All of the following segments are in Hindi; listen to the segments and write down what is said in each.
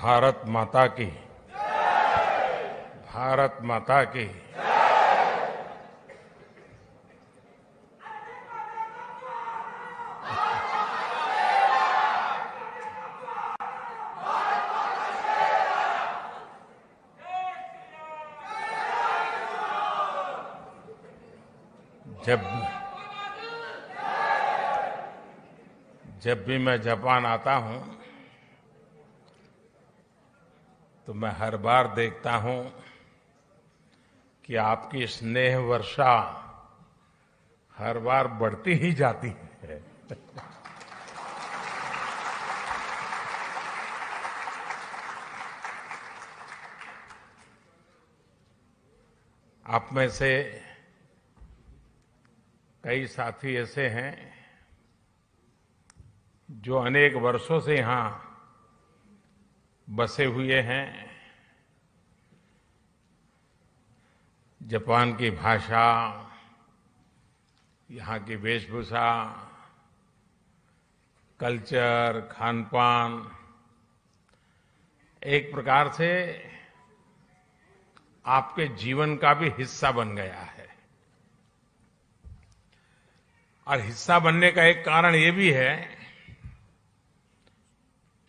भारत माता की, भारत माता की। जब भी मैं जापान आता हूं तो मैं हर बार देखता हूं कि आपकी स्नेह वर्षा हर बार बढ़ती ही जाती है। आप में से कई साथी ऐसे हैं जो अनेक वर्षों से यहां बसे हुए हैं। जापान की भाषा, यहां की वेशभूषा, कल्चर, खानपान एक प्रकार से आपके जीवन का भी हिस्सा बन गया है। और हिस्सा बनने का एक कारण ये भी है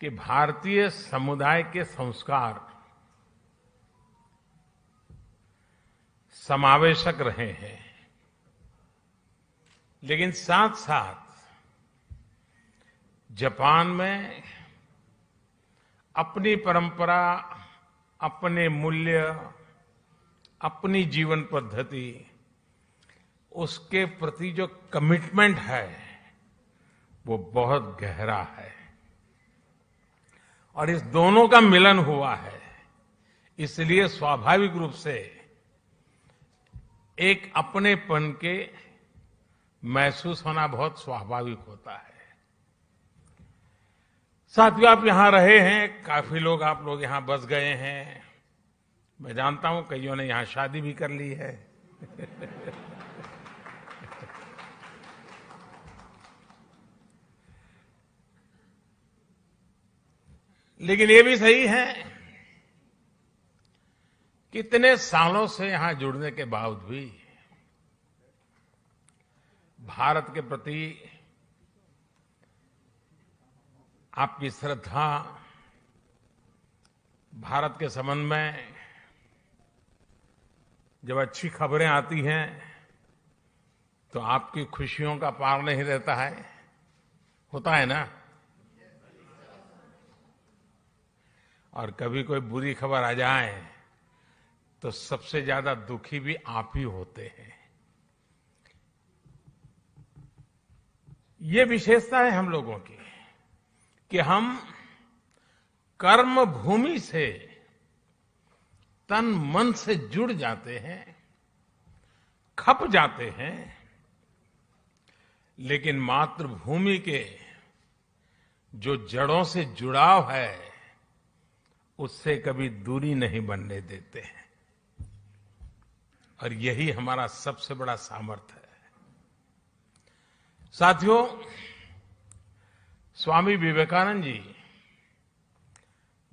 कि भारतीय समुदाय के संस्कार समावेशक रहे हैं, लेकिन साथ साथ जापान में अपनी परंपरा, अपने मूल्य, अपनी जीवन पद्धति, उसके प्रति जो कमिटमेंट है वो बहुत गहरा है। और इस दोनों का मिलन हुआ है, इसलिए स्वाभाविक रूप से एक अपनेपन के महसूस होना बहुत स्वाभाविक होता है। साथियों, आप यहां रहे हैं, काफी लोग आप लोग यहां बस गए हैं। मैं जानता हूं कईयों ने यहां शादी भी कर ली है। लेकिन ये भी सही है कि इतने सालों से यहां जुड़ने के बावजूद भी भारत के प्रति आपकी श्रद्धा, भारत के संबंध में जब अच्छी खबरें आती हैं तो आपकी खुशियों का पार नहीं रहता है, होता है ना। और कभी कोई बुरी खबर आ जाए तो सबसे ज्यादा दुखी भी आप ही होते हैं। ये विशेषता है हम लोगों की कि हम कर्म भूमि से तन मन से जुड़ जाते हैं, खप जाते हैं, लेकिन मातृभूमि के जो जड़ों से जुड़ाव है उससे कभी दूरी नहीं बनने देते हैं। और यही हमारा सबसे बड़ा सामर्थ्य है। साथियों, स्वामी विवेकानंद जी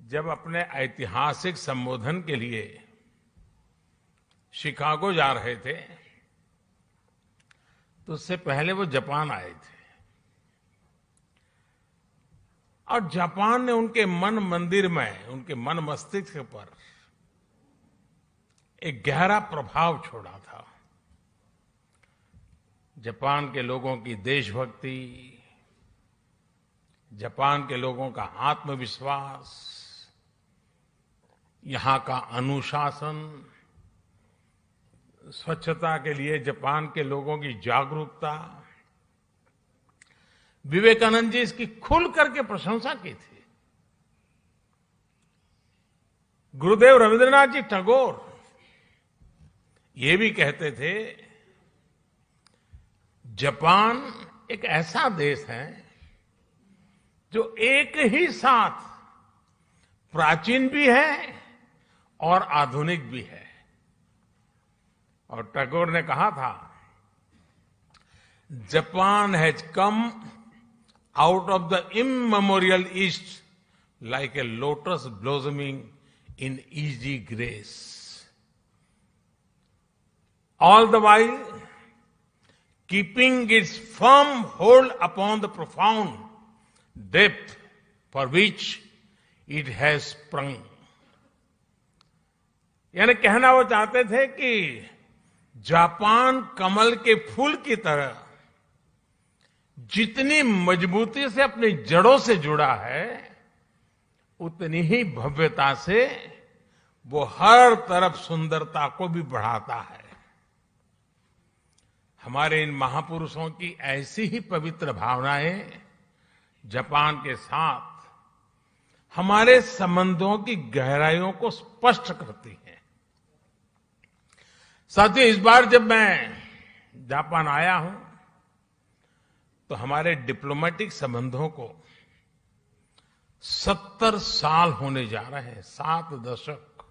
जब अपने ऐतिहासिक संबोधन के लिए शिकागो जा रहे थे तो उससे पहले वो जापान आए थे। और जापान ने उनके मन मंदिर में, उनके मन मस्तिष्क पर एक गहरा प्रभाव छोड़ा था। जापान के लोगों की देशभक्ति, जापान के लोगों का आत्मविश्वास, यहां का अनुशासन, स्वच्छता के लिए जापान के लोगों की जागरूकता, विवेकानंद जी इसकी खुल करके प्रशंसा की थी। गुरुदेव रविंद्रनाथ जी टैगोर ये भी कहते थे, जापान एक ऐसा देश है जो एक ही साथ प्राचीन भी है और आधुनिक भी है। और टैगोर ने कहा था, Japan has come out of the immemorial East like a lotus blossoming in easy grace. All the while, keeping its firm hold upon the profound depth for which it has sprung. यानी कहना वो चाहते थे कि जापान कमल के फूल की तरह जितनी मजबूती से अपनी जड़ों से जुड़ा है, उतनी ही भव्यता से वो हर तरफ सुंदरता को भी बढ़ाता है। हमारे इन महापुरुषों की ऐसी ही पवित्र भावनाएं जापान के साथ हमारे संबंधों की गहराइयों को स्पष्ट करती हैं। साथियों, इस बार जब मैं जापान आया हूं तो हमारे डिप्लोमेटिक संबंधों को 70 साल होने जा रहे हैं, 7 दशक।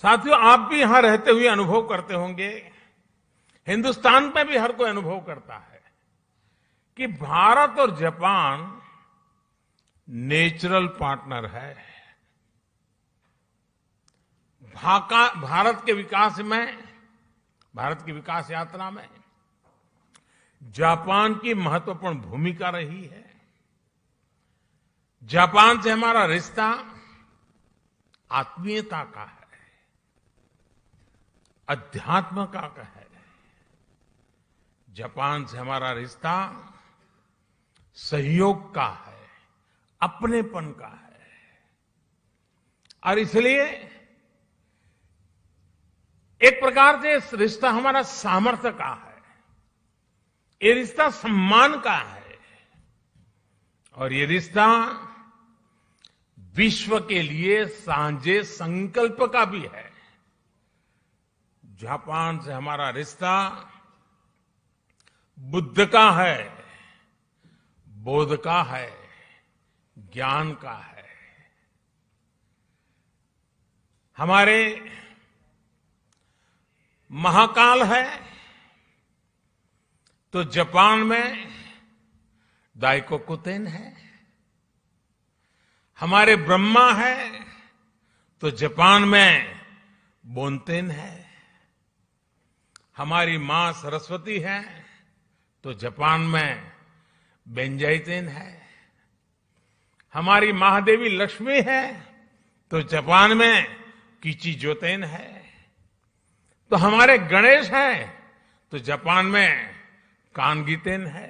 साथियों, आप भी यहां रहते हुए अनुभव करते होंगे, हिंदुस्तान में भी हर कोई अनुभव करता है कि भारत और जापान नेचुरल पार्टनर है। भारत के विकास में, भारत की विकास यात्रा में जापान की महत्वपूर्ण भूमिका रही है। जापान से हमारा रिश्ता आत्मीयता का है, अध्यात्म का है। जापान से हमारा रिश्ता सहयोग का है, अपनेपन का है। और इसलिए एक प्रकार से इस रिश्ता हमारा सामर्थ्य का है, ये रिश्ता सम्मान का है, और ये रिश्ता विश्व के लिए साझे संकल्प का भी है। जापान से हमारा रिश्ता बुद्ध का है, बोध का है, ज्ञान का है। हमारे महाकाल है तो जापान में दाइकोकुतेन है। हमारे ब्रह्मा है तो जापान में बोनतेन है। हमारी मां सरस्वती है तो जापान में बेंजाइतेन है। हमारी महादेवी लक्ष्मी है तो जापान में किचिजोतेन है। तो हमारे गणेश हैं तो जापान में कानगीतेन है।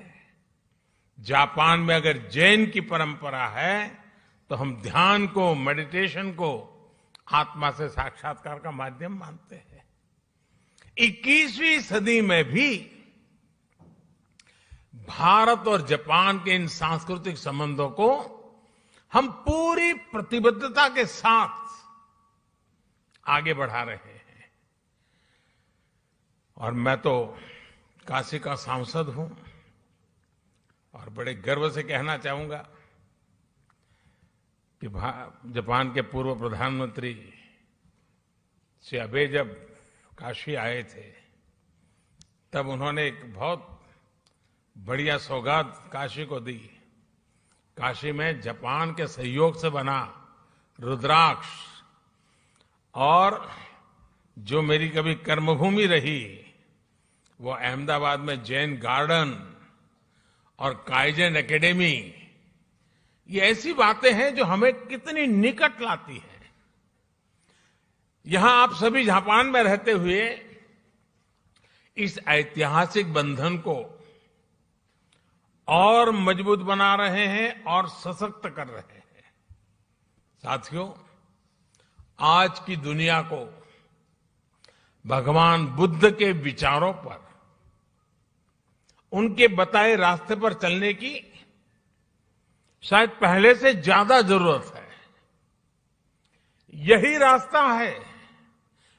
जापान में अगर जैन की परंपरा है तो हम ध्यान को, मेडिटेशन को आत्मा से साक्षात्कार का माध्यम मानते हैं। 21वीं सदी में भी भारत और जापान के इन सांस्कृतिक संबंधों को हम पूरी प्रतिबद्धता के साथ आगे बढ़ा रहे हैं। और मैं तो काशी का सांसद हूं और बड़े गर्व से कहना चाहूंगा कि जापान के पूर्व प्रधानमंत्री श्री अबे जब काशी आए थे तब उन्होंने एक बहुत बढ़िया सौगात काशी को दी। काशी में जापान के सहयोग से बना रुद्राक्ष, और जो मेरी कभी कर्मभूमि रही वो अहमदाबाद में जैन गार्डन और काइजन एकेडमी, ये ऐसी बातें हैं जो हमें कितनी निकट लाती है। यहां आप सभी जापान में रहते हुए इस ऐतिहासिक बंधन को और मजबूत बना रहे हैं और सशक्त कर रहे हैं। साथियों, आज की दुनिया को भगवान बुद्ध के विचारों पर, उनके बताए रास्ते पर चलने की शायद पहले से ज्यादा जरूरत है। यही रास्ता है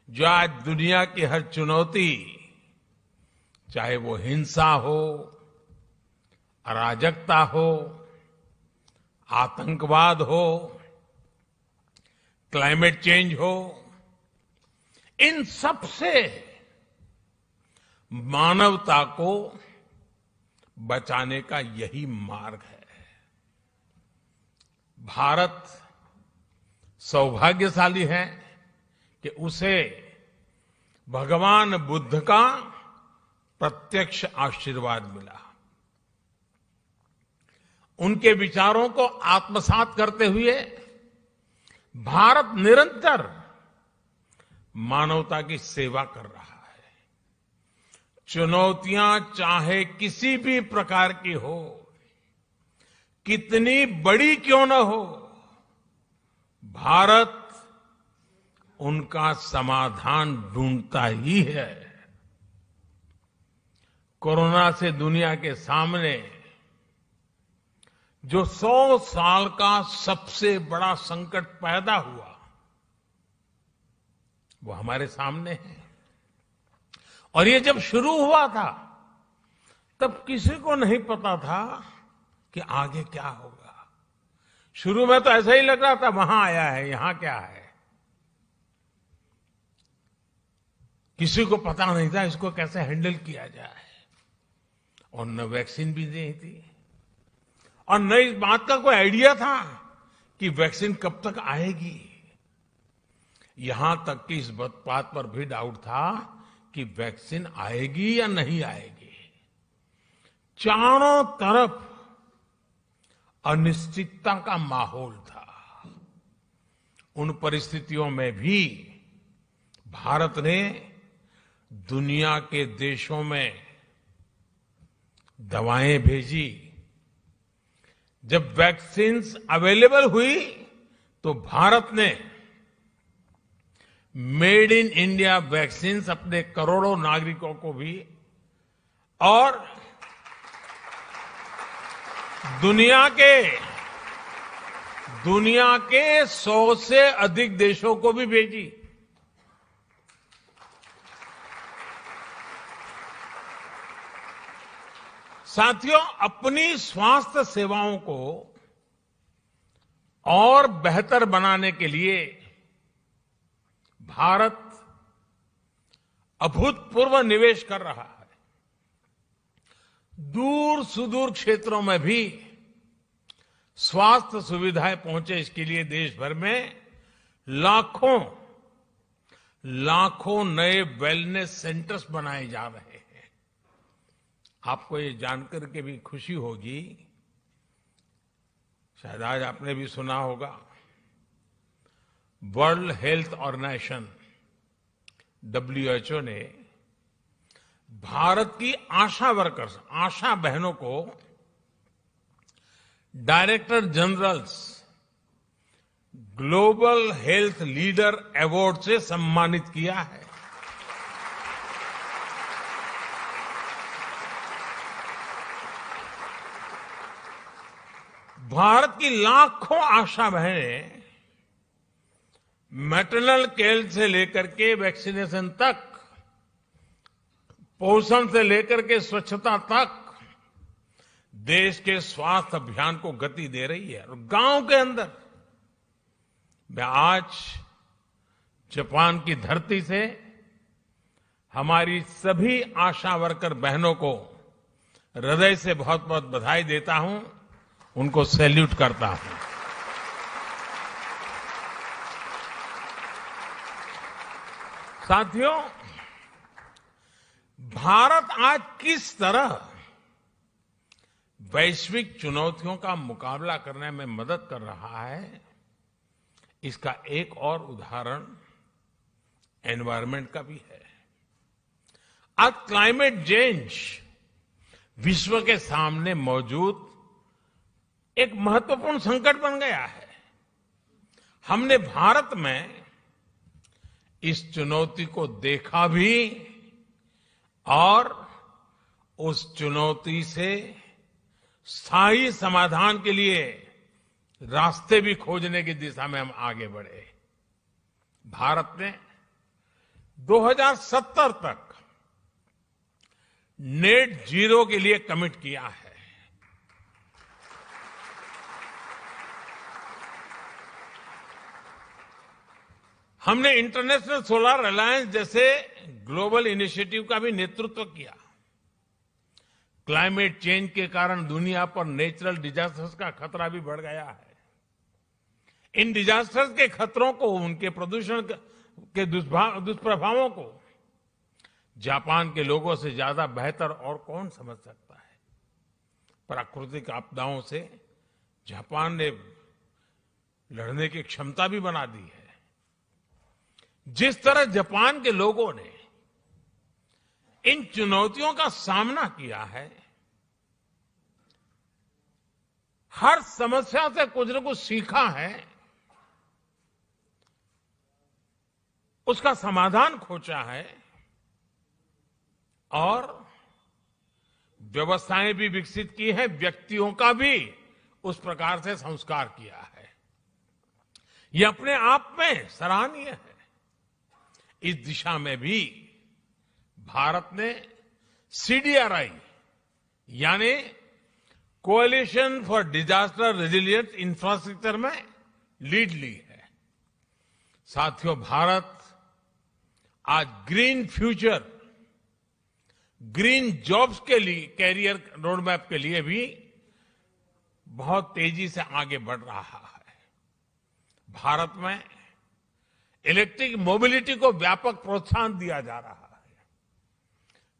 जो आज दुनिया की हर चुनौती, चाहे वो हिंसा हो, अराजकता हो, आतंकवाद हो, क्लाइमेट चेंज हो, इन सब से मानवता को बचाने का यही मार्ग है। भारत सौभाग्यशाली है कि उसे भगवान बुद्ध का प्रत्यक्ष आशीर्वाद मिला। उनके विचारों को आत्मसात करते हुए भारत निरंतर मानवता की सेवा कर रहा है। चुनौतियां चाहे किसी भी प्रकार की हो, कितनी बड़ी क्यों न हो, भारत उनका समाधान ढूंढता ही है। कोरोना से दुनिया के सामने जो 100 साल का सबसे बड़ा संकट पैदा हुआ, वो हमारे सामने है। और ये जब शुरू हुआ था, तब किसी को नहीं पता था कि आगे क्या होगा। शुरू में तो ऐसा ही लग रहा था, वहां आया है, यहां क्या है। किसी को पता नहीं था इसको कैसे हैंडल किया जाए, और न वैक्सीन भी नहीं थी, और न इस बात का कोई आइडिया था कि वैक्सीन कब तक आएगी। यहां तक कि इस बात पर भी डाउट था कि वैक्सीन आएगी या नहीं आएगी। चारों तरफ अनिश्चितता का माहौल था। उन परिस्थितियों में भी भारत ने दुनिया के देशों में दवाएं भेजी। जब वैक्सीन्स अवेलेबल हुई तो भारत ने मेड इन इंडिया वैक्सीन्स अपने करोड़ों नागरिकों को भी और दुनिया के 100 से अधिक देशों को भी भेजी। साथियों, अपनी स्वास्थ्य सेवाओं को और बेहतर बनाने के लिए भारत अभूतपूर्व निवेश कर रहा है। दूर सुदूर क्षेत्रों में भी स्वास्थ्य सुविधाएं पहुंचे, इसके लिए देश भर में लाखों नए वेलनेस सेंटर्स बनाए जा रहे हैं। आपको ये जानकर के भी खुशी होगी, शायद आज आपने भी सुना होगा, वर्ल्ड हेल्थ ऑर्गेनाइजेशन WHO ने भारत की आशा वर्कर्स, आशा बहनों को director generals global health leader award से सम्मानित किया है। भारत की लाखों आशा बहनें मैटरनल केयर से लेकर के वैक्सीनेशन तक, पोषण से लेकर के स्वच्छता तक देश के स्वास्थ्य अभियान को गति दे रही है। और गांव के अंदर मैं आज जापान की धरती से हमारी सभी आशा वर्कर बहनों को हृदय से बहुत बहुत बधाई देता हूं, उनको सैल्यूट करता हूं। साथियों, भारत आज किस तरह वैश्विक चुनौतियों का मुकाबला करने में मदद कर रहा है, इसका एक और उदाहरण एनवायरनमेंट का भी है। आज क्लाइमेट चेंज विश्व के सामने मौजूद एक महत्वपूर्ण संकट बन गया है। हमने भारत में इस चुनौती को देखा भी और उस चुनौती से स्थायी समाधान के लिए रास्ते भी खोजने की दिशा में हम आगे बढ़े। भारत ने 2070 तक नेट जीरो के लिए कमिट किया है। हमने इंटरनेशनल सोलर अलायंस जैसे ग्लोबल इनिशिएटिव का भी नेतृत्व किया। क्लाइमेट चेंज के कारण दुनिया पर नेचुरल डिजास्टर्स का खतरा भी बढ़ गया है। इन डिजास्टर्स के खतरों को, उनके प्रदूषण के दुष्प्रभावों को जापान के लोगों से ज्यादा बेहतर और कौन समझ सकता है। प्राकृतिक आपदाओं से जापान ने लड़ने की क्षमता भी बना दी है। जिस तरह जापान के लोगों ने इन चुनौतियों का सामना किया है, हर समस्या से कुछ न कुछ सीखा है, उसका समाधान खोजा है और व्यवस्थाएं भी विकसित की है, व्यक्तियों का भी उस प्रकार से संस्कार किया है। यह अपने आप में सराहनीय है। इस दिशा में भी भारत ने CDRI यानी coalition for disaster resilient infrastructure में लीड ली है। साथियों, भारत आज ग्रीन फ्यूचर, ग्रीन जॉब्स के लिए, कैरियर रोडमैप के लिए भी बहुत तेजी से आगे बढ़ रहा है। भारत में इलेक्ट्रिक मोबिलिटी को व्यापक प्रोत्साहन दिया जा रहा है।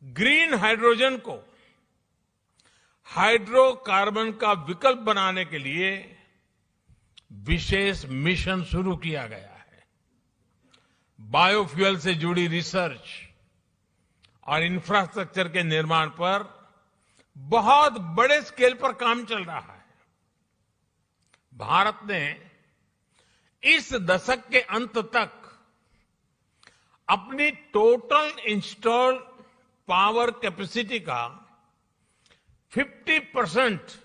ग्रीन हाइड्रोजन को हाइड्रोकार्बन का विकल्प बनाने के लिए विशेष मिशन शुरू किया गया है। बायोफ्यूल से जुड़ी रिसर्च और इंफ्रास्ट्रक्चर के निर्माण पर बहुत बड़े स्केल पर काम चल रहा है। भारत ने इस दशक के अंत तक अपनी टोटल इंस्टॉल्ड पावर कैपेसिटी का 50%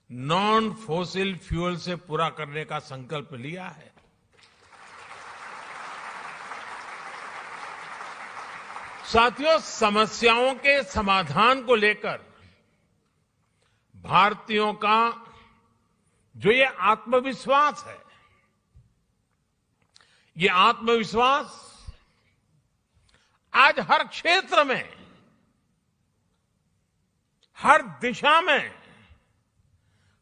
नॉन फॉसिल फ्यूल से पूरा करने का संकल्प लिया है। साथियों, समस्याओं के समाधान को लेकर भारतीयों का जो ये आत्मविश्वास है, ये आत्मविश्वास आज हर क्षेत्र में, हर दिशा में,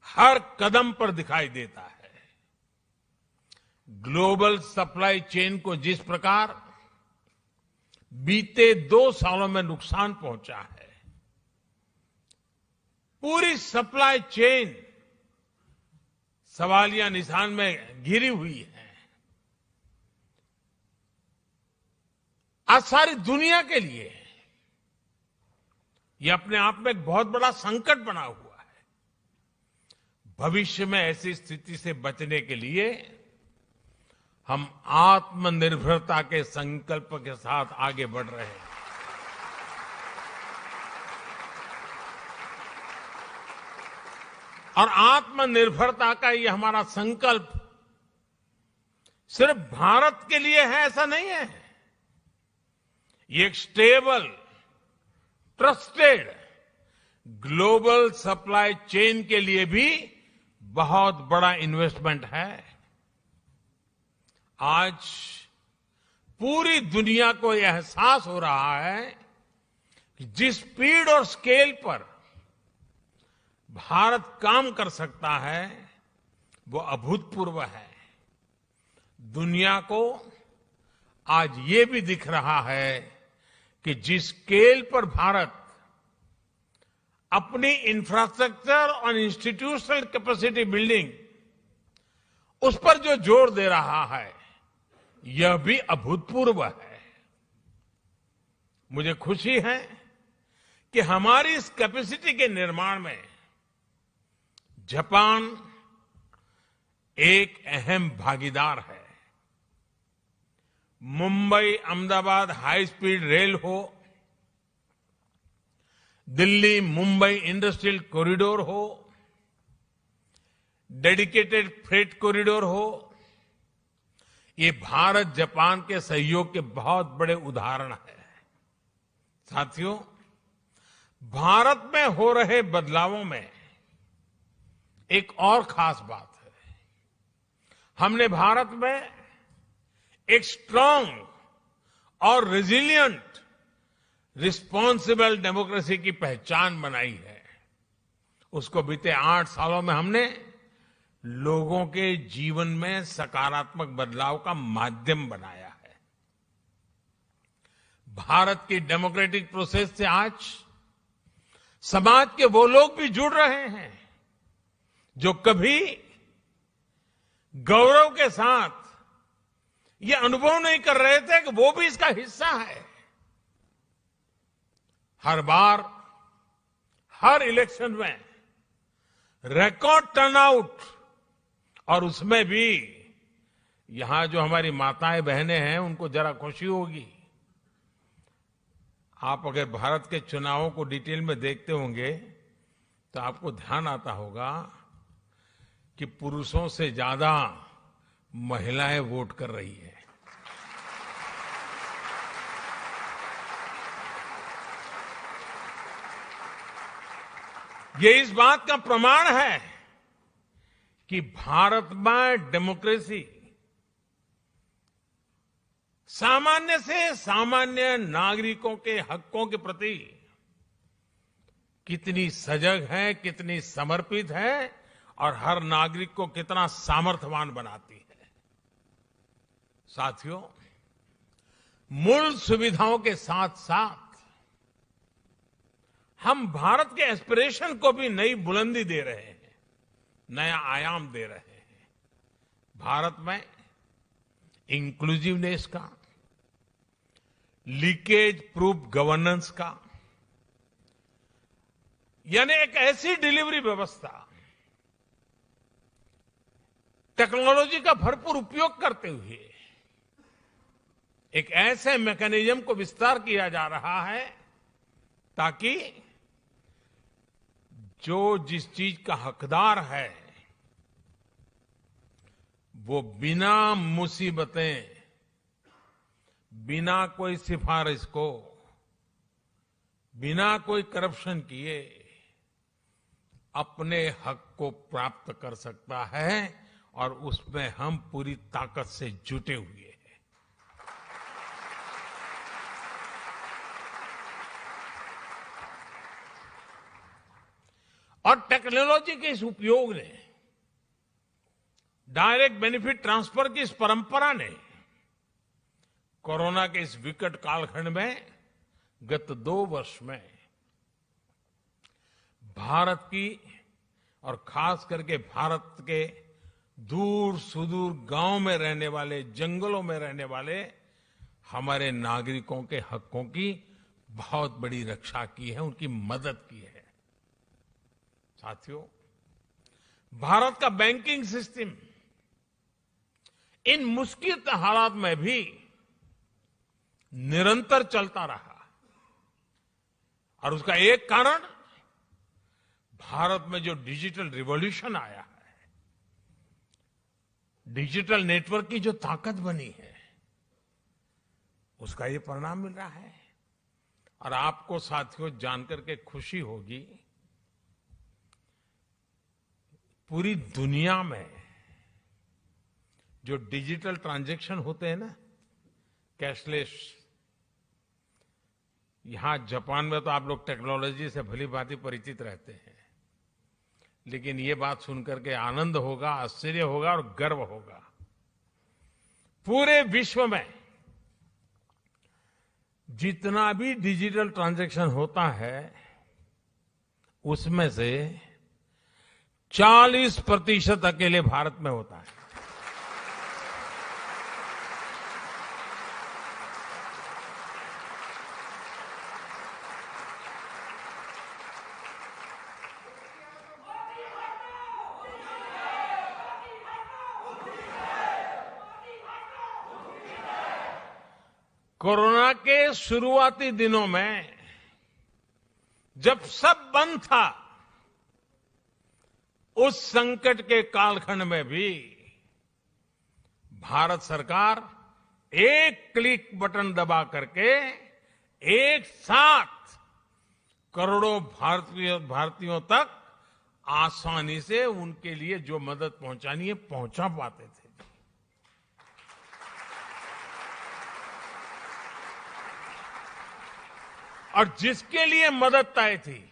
हर कदम पर दिखाई देता है। ग्लोबल सप्लाई चेन को जिस प्रकार बीते 2 सालों में नुकसान पहुंचा है, पूरी सप्लाई चेन सवालिया निशान में घिरी हुई है। आज सारी दुनिया के लिए यह अपने आप में एक बहुत बड़ा संकट बना हुआ है। भविष्य में ऐसी स्थिति से बचने के लिए हम आत्मनिर्भरता के संकल्प के साथ आगे बढ़ रहे हैं। और आत्मनिर्भरता का ये हमारा संकल्प सिर्फ भारत के लिए है ऐसा नहीं है। ये एक stable, trusted global supply chain के लिए भी बहुत बड़ा इन्वेस्टमेंट है। आज पूरी दुनिया को यह एहसास हो रहा है कि जिस स्पीड और स्केल पर भारत काम कर सकता है वो अभूतपूर्व है। दुनिया को आज ये भी दिख रहा है कि जिस स्केल पर भारत अपनी इंफ्रास्ट्रक्चर और इंस्टीट्यूशनल कैपेसिटी बिल्डिंग उस पर जो जोर दे रहा है यह भी अभूतपूर्व है। मुझे खुशी है कि हमारी इस कैपेसिटी के निर्माण में जापान एक अहम भागीदार है। Mumbai Ahmedabad high speed rail हो, दिल्ली मुंबई इंडस्ट्रियल कॉरिडोर हो, डेडिकेटेड फ्रेट कॉरिडोर हो, ये भारत जापान के सहयोग के बहुत बड़े उदाहरण हैं। साथियों, भारत में हो रहे बदलावों में एक और खास बात है। हमने भारत में एक स्ट्रांग और रेजिलिएंट रिस्पॉन्सिबल डेमोक्रेसी की पहचान बनाई है। उसको बीते 8 सालों में हमने लोगों के जीवन में सकारात्मक बदलाव का माध्यम बनाया है। भारत की डेमोक्रेटिक प्रोसेस से आज समाज के वो लोग भी जुड़ रहे हैं जो कभी गौरव के साथ ये अनुभव नहीं कर रहे थे कि वो भी इसका हिस्सा है। हर बार हर इलेक्शन में रिकॉर्ड टर्नआउट, और उसमें भी यहां जो हमारी माताएं बहनें हैं उनको जरा खुशी होगी। आप अगर भारत के चुनावों को डिटेल में देखते होंगे तो आपको ध्यान आता होगा कि पुरुषों से ज्यादा महिलाएं वोट कर रही हैं। ये इस बात का प्रमाण है कि भारत में डेमोक्रेसी सामान्य से सामान्य नागरिकों के हकों के प्रति कितनी सजग है, कितनी समर्पित है और हर नागरिक को कितना सामर्थ्यवान बनाती है। साथियों, मूल सुविधाओं के साथ साथ हम भारत के एस्पिरेशन को भी नई बुलंदी दे रहे हैं, नया आयाम दे रहे हैं। भारत में इंक्लूसिवनेस का, लीकेज प्रूफ गवर्नेंस का, यानी एक ऐसी डिलीवरी व्यवस्था, टेक्नोलॉजी का भरपूर उपयोग करते हुए एक ऐसे मैकेनिज्म को विस्तार किया जा रहा है ताकि जो जिस चीज का हकदार है वो बिना मुसीबतें, बिना कोई सिफारिश को, बिना कोई करप्शन किए अपने हक को प्राप्त कर सकता है, और उसमें हम पूरी ताकत से जुटे हुए हैं। और टेक्नोलॉजी के इस उपयोग ने, डायरेक्ट बेनिफिट ट्रांसफर की इस परंपरा ने कोरोना के इस विकट कालखंड में गत 2 वर्ष में भारत की और खास करके भारत के दूर सुदूर गांव में रहने वाले, जंगलों में रहने वाले हमारे नागरिकों के हकों की बहुत बड़ी रक्षा की है, उनकी मदद की है। साथियों, भारत का बैंकिंग सिस्टम इन मुश्किल हालात में भी निरंतर चलता रहा, और उसका एक कारण भारत में जो डिजिटल रिवॉल्यूशन आया है, डिजिटल नेटवर्क की जो ताकत बनी है, उसका ये परिणाम मिल रहा है। और आपको साथियों जानकर के खुशी होगी, पूरी दुनिया में जो डिजिटल ट्रांजैक्शन होते हैं ना, कैशलेस, यहां जापान में तो आप लोग टेक्नोलॉजी से भली भांति परिचित रहते हैं, लेकिन ये बात सुनकर के आनंद होगा, आश्चर्य होगा और गर्व होगा। पूरे विश्व में जितना भी डिजिटल ट्रांजैक्शन होता है उसमें से 40% अकेले भारत में होता है। कोरोना के शुरुआती दिनों में जब सब बंद था, उस संकट के कालखंड में भी भारत सरकार एक क्लिक बटन दबा करके एक साथ करोड़ों भारतीयों तक आसानी से उनके लिए जो मदद पहुंचानी है पहुंचा पाते थे। और जिसके लिए मदद तय थी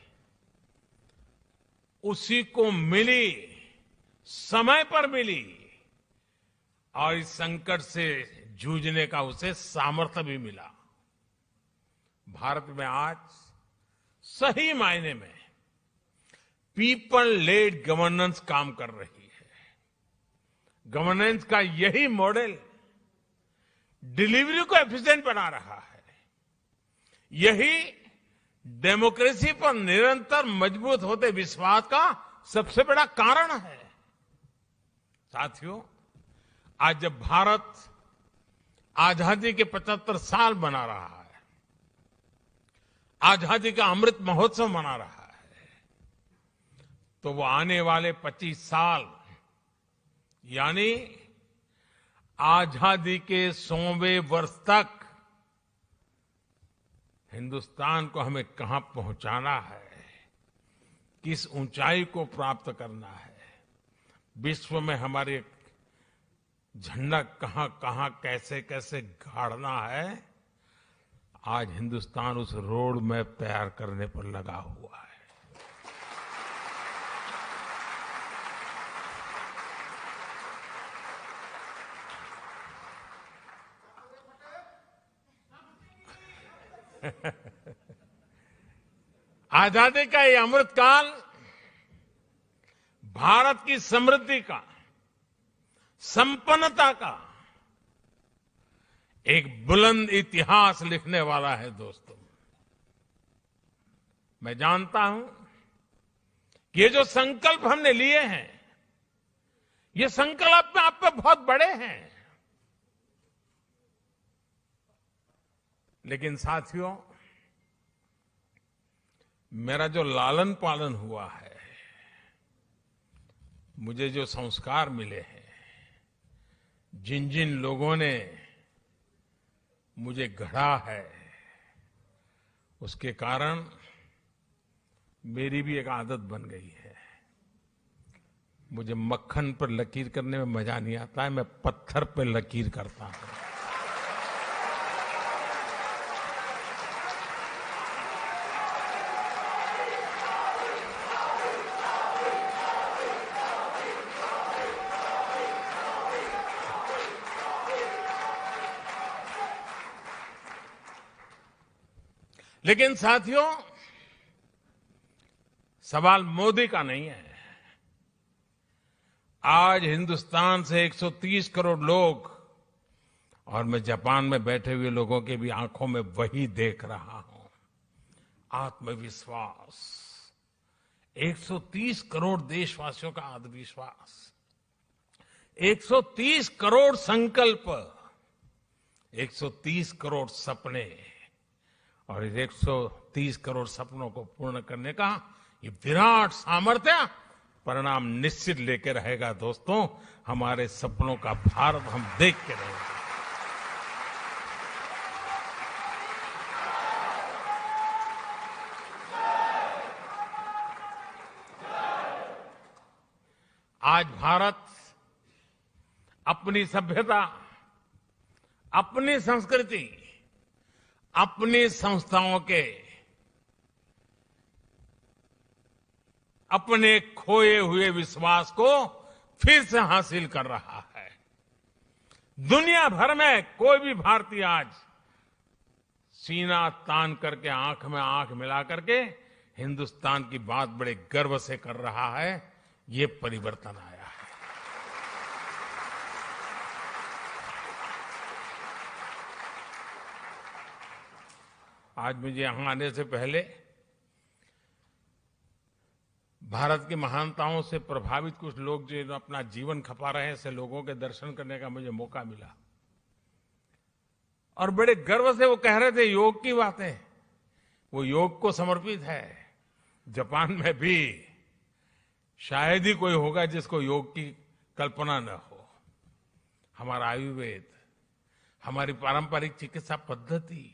उसी को मिली समय पर मिली और इस संकट से जूझने का उसे सामर्थ्य भी मिला। भारत में आज सही मायने में पीपल लेड गवर्नेंस काम कर रही है। गवर्नेंस का यही मॉडल डिलीवरी को एफिशिएंट बना रहा है। यही डेमोक्रेसी पर निरंतर मजबूत होते विश्वास का सबसे बड़ा कारण है। साथियों, आज जब भारत आजादी के 75 साल मना रहा है, आजादी का अमृत महोत्सव मना रहा है, तो वो आने वाले 25 साल यानी आजादी के 100वें वर्ष तक हिंदुस्तान को हमें कहां पहुंचाना है, किस ऊंचाई को प्राप्त करना है, विश्व में हमारे झंडा कहां कहां कैसे कैसे गाड़ना है, आज हिंदुस्तान उस रोड मैप तैयार करने पर लगा हुआ है। आजादी का ये अमृतकाल भारत की समृद्धि का, संपन्नता का एक बुलंद इतिहास लिखने वाला है। दोस्तों, मैं जानता हूं कि ये जो संकल्प हमने लिए हैं, ये संकल्प में आप पे बहुत बड़े हैं, लेकिन साथियों, मेरा जो लालन पालन हुआ है, मुझे जो संस्कार मिले हैं, जिन जिन लोगों ने मुझे गढ़ा है, उसके कारण मेरी भी एक आदत बन गई है। मुझे मक्खन पर लकीर करने में मजा नहीं आता है, मैं पत्थर पर लकीर करता हूं। लेकिन साथियों, सवाल मोदी का नहीं है। आज हिंदुस्तान से 130 करोड़ लोग, और मैं जापान में बैठे हुए लोगों के भी आंखों में वही देख रहा हूं, आत्मविश्वास। 130 करोड़ देशवासियों का आत्मविश्वास, 130 करोड़ संकल्प, 130 करोड़ सपने, और इस 130 करोड़ सपनों को पूर्ण करने का ये विराट सामर्थ्य परिणाम निश्चित लेकर रहेगा। दोस्तों, हमारे सपनों का भारत हम देख के रहेंगे। आज भारत अपनी सभ्यता, अपनी संस्कृति, अपनी संस्थाओं के, अपने खोए हुए विश्वास को फिर से हासिल कर रहा है। दुनिया भर में कोई भी भारतीय आज सीना तान करके, आंख में आंख मिला करके हिंदुस्तान की बात बड़े गर्व से कर रहा है। ये परिवर्तन आया है। आज मुझे यहां आने से पहले भारत की महानताओं से प्रभावित कुछ लोग जो अपना जीवन खपा रहे हैं, ऐसे लोगों के दर्शन करने का मुझे मौका मिला, और बड़े गर्व से वो कह रहे थे योग की बातें। वो योग को समर्पित है। जापान में भी शायद ही कोई होगा जिसको योग की कल्पना न हो। हमारा आयुर्वेद, हमारी पारंपरिक चिकित्सा पद्धति,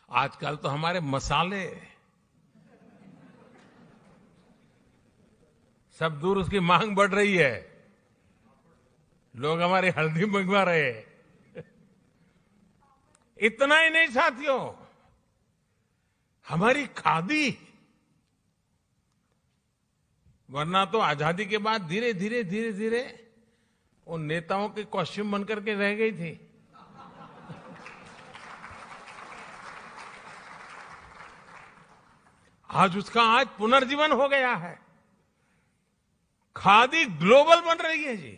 आजकल तो हमारे मसाले सब दूर, उसकी मांग बढ़ रही है। लोग हमारी हल्दी मंगवा रहे हैं। इतना ही नहीं साथियों, हमारी खादी, वरना तो आजादी के बाद धीरे धीरे धीरे धीरे उन नेताओं के कॉस्ट्यूम बनकर के रह गई थी। आज उसका आज पुनर्जीवन हो गया है। खादी ग्लोबल बन रही है जी।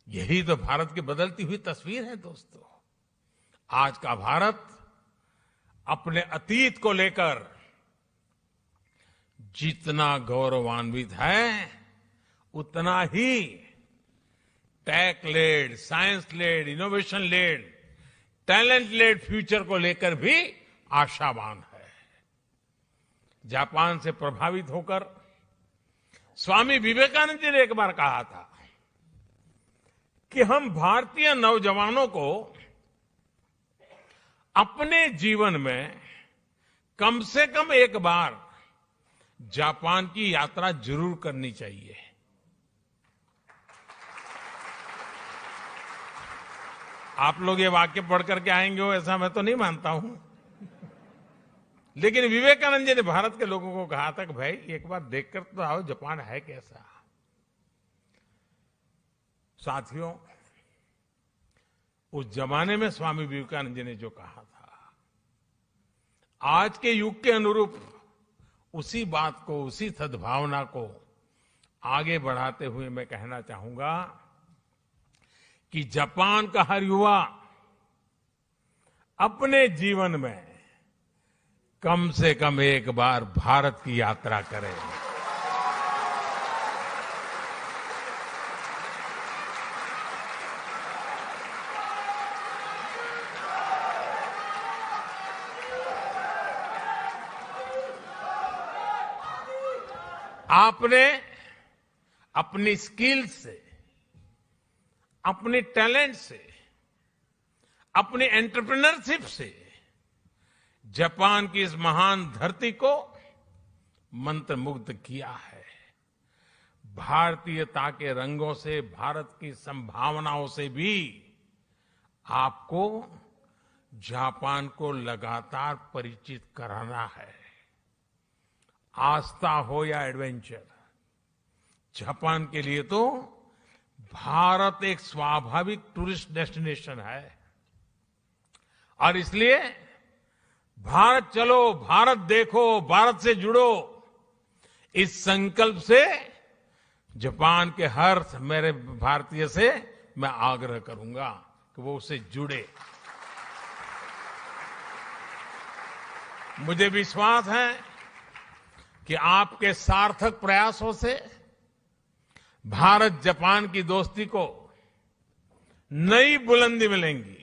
यही तो भारत की बदलती हुई तस्वीर है दोस्तों। आज का भारत अपने अतीत को लेकर जितना गौरवान्वित है, उतना ही tech led, science led, innovation led, talent led future को लेकर भी आशावान है। जापान से प्रभावित होकर स्वामी विवेकानंद जी ने एक बार कहा था कि हम भारतीय नौजवानों को अपने जीवन में कम से कम एक बार जापान की यात्रा जरूर करनी चाहिए। आप लोग ये वाक्य पढ़ करके आएंगे हो ऐसा मैं तो नहीं मानता हूं, लेकिन विवेकानंद जी ने भारत के लोगों को कहा था कि भाई एक बार देखकर तो आओ जापान है कैसा। साथियों, उस जमाने में स्वामी विवेकानंद जी ने जो कहा था, आज के युग के अनुरूप उसी बात को, उसी सद्भावना को आगे बढ़ाते हुए मैं कहना चाहूंगा कि जापान का हर युवा अपने जीवन में कम से कम एक बार भारत की यात्रा करे। आपने अपनी स्किल से, अपने टैलेंट से, अपनी एंटरप्रेन्योरशिप से जापान की इस महान धरती को मंत्रमुग्ध किया है। भारतीयता के रंगों से, भारत की संभावनाओं से भी आपको जापान को लगातार परिचित कराना है। आस्था हो या एडवेंचर, जापान के लिए तो भारत एक स्वाभाविक टूरिस्ट डेस्टिनेशन है। और इसलिए भारत चलो, भारत देखो, भारत से जुड़ो, इस संकल्प से जापान के हर मेरे भारतीय से मैं आग्रह करूंगा कि वो उससे जुड़े। मुझे विश्वास है कि आपके सार्थक प्रयासों से भारत जापान की दोस्ती को नई बुलंदी मिलेंगी।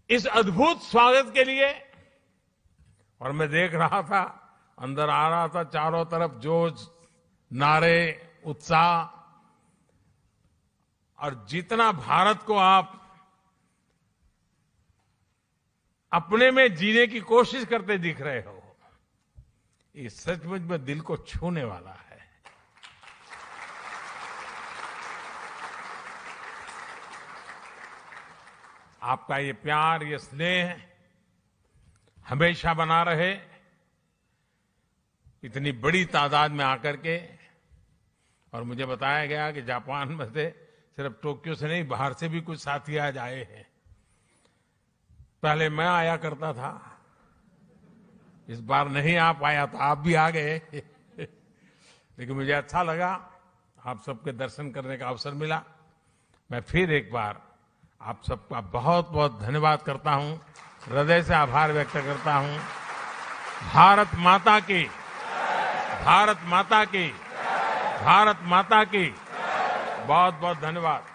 इस अद्भुत स्वागत के लिए, और मैं देख रहा था, अंदर आ रहा था, चारों तरफ जोश, नारे, उत्साह, और जितना भारत को आप अपने में जीने की कोशिश करते दिख रहे हो, ये सचमुच में दिल को छूने वाला है। आपका ये प्यार, ये स्नेह हमेशा बना रहे। इतनी बड़ी तादाद में आकर के, और मुझे बताया गया कि जापान में से सिर्फ टोक्यो से नहीं, बाहर से भी कुछ साथी आज आए हैं। पहले मैं आया करता था, इस बार नहीं आ पाया तो आप भी आ गए। लेकिन मुझे अच्छा लगा, आप सबके दर्शन करने का अवसर मिला। मैं फिर एक बार आप सबका बहुत बहुत धन्यवाद करता हूं, हृदय से आभार व्यक्त करता हूं। भारत माता की, भारत माता की, भारत माता की बहुत बहुत धन्यवाद।